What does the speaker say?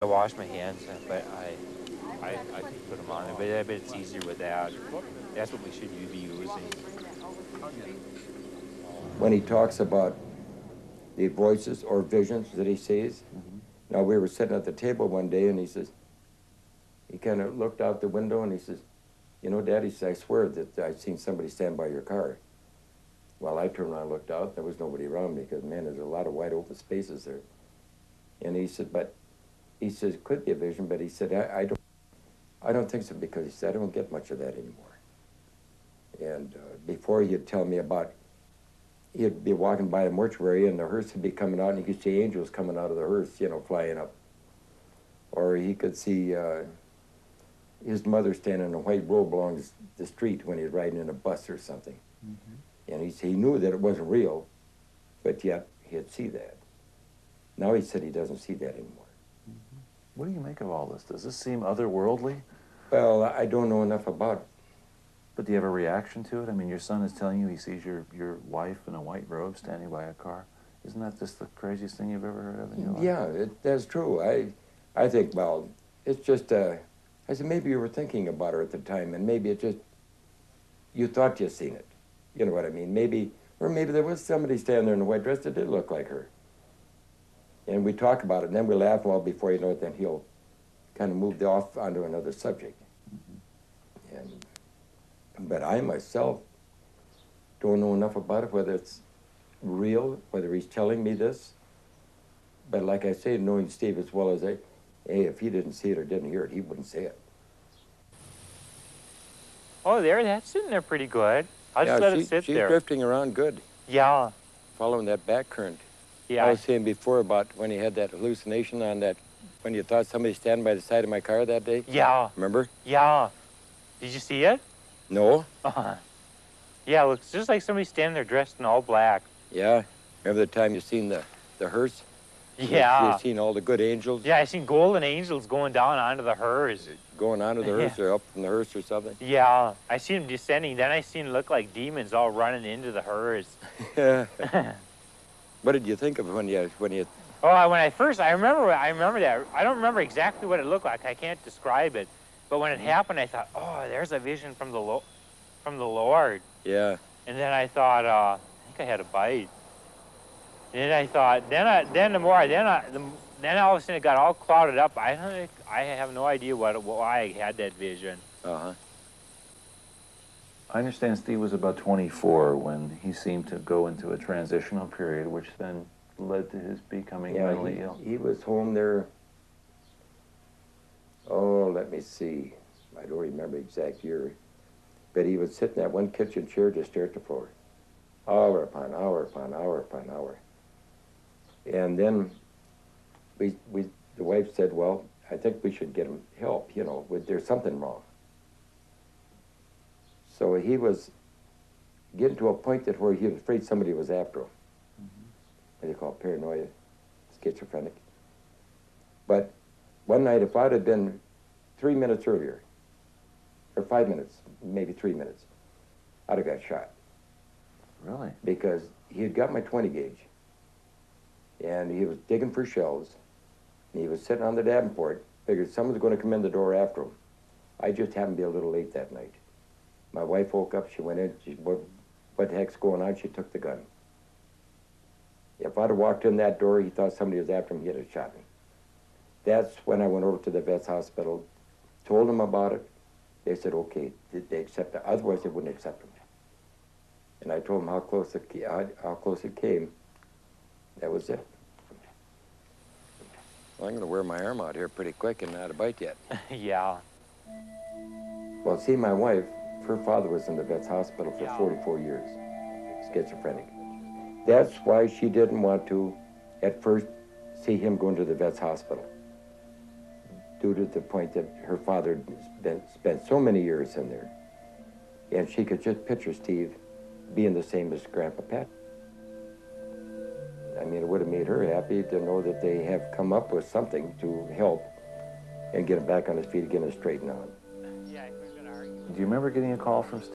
I wash my hands, but I can put them on, but I bet it's easier with that. That's what we should be using. When he talks about the voices or visions that he sees, now we were sitting at the table one day and he says, he kind of looked out the window and he says, you know, Dad, he said, I swear that I've seen somebody stand by your car. Well, I turned around and looked out, there was nobody around me because, man, there's a lot of wide open spaces there. And he said, but, he says, it could be a vision, but he said, I don't think so because he said, I don't get much of that anymore. And before he'd tell me about, he'd be walking by a mortuary and the hearse would be coming out and he could see angels coming out of the hearse, you know, flying up. Or he could see his mother standing in a white robe along the street when he was riding in a bus or something. Mm-hmm. And he knew that it wasn't real, but yet he'd see that. Now he said he doesn't see that anymore. Mm-hmm. What do you make of all this? Does this seem otherworldly? Well, I don't know enough about it. But do you have a reaction to it? I mean, your son is telling you he sees your wife in a white robe standing by a car. Isn't that just the craziest thing you've ever heard of in your life? Yeah, that's true. I think, well, it's just, I said, maybe you were thinking about her at the time, and maybe it just, you thought you seen it. You know what I mean? Maybe, or maybe there was somebody standing there in a white dress that did look like her. And we talk about it, and then we laugh, well, before you know it, then he'll kind of move off onto another subject. Mm-hmm. But I myself don't know enough about it, whether it's real, whether he's telling me this. But like I say, knowing Steve as well as hey, if he didn't see it or didn't hear it, he wouldn't say it. Oh, that's sitting there pretty good. I'll just let it sit she's there. She's drifting around good. Yeah. Following that back current. Yeah. I was saying before about when he had that hallucination on that, when you thought somebody standing by the side of my car that day. Yeah. Remember? Yeah. Did you see it? No. Yeah, it looks just like somebody standing there dressed in all black. Yeah. Remember the time you seen the hearse? Yeah. You seen all the good angels? Yeah, I seen golden angels going down onto the hearse. Going onto the hearse or up from the hearse or something? Yeah. I seen them descending. Then I seen them look like demons all running into the hearse. Yeah. What did you think of when you? Oh, I remember that. I don't remember exactly what it looked like. I can't describe it. But when it happened, I thought, oh, there's a vision from the Lord. Yeah. And then I thought, I think I had a bite. And then I thought, then all of a sudden it got all clouded up. I have no idea why I had that vision. Uh-huh. I understand Steve was about 24 when he seemed to go into a transitional period, which then led to his becoming mentally ill. He was home there, oh, let me see. I don't remember the exact year. But he would sit in that one kitchen chair just stare at the floor. Hour upon hour upon hour upon hour. And then the wife said, well, I think we should get him help, you know, there's something wrong. So he was getting to a point that where he was afraid somebody was after him. Mm-hmm. What they call paranoia, schizophrenic. But one night, if I'd have been 3 minutes earlier, or 5 minutes, maybe 3 minutes, I'd have got shot. Really? Because he had got my 20 gauge, and he was digging for shells, and he was sitting on the Davenport, figured someone's going to come in the door after him. I just happened to be a little late that night. My wife woke up, she went in, what the heck's going on? She took the gun. If I'd have walked in that door, he thought somebody was after him, he'd have shot me. That's when I went over to the vet's hospital, told them about it. They said, okay, did they accept it? Otherwise, they wouldn't accept him. And I told them how close it came. That was it. Well, I'm going to wear my arm out here pretty quick and not a bite yet. Yeah. Well, see, my wife, her father was in the vet's hospital for 44 years, schizophrenic. That's why she didn't want to, at first, see him go into the vet's hospital, due to the point that her father spent so many years in there. And she could just picture Steve being the same as Grandpa Pat. I mean, it would have made her happy to know that they have come up with something to help and get him back on his feet again and straighten out. Do you remember getting a call from Steve?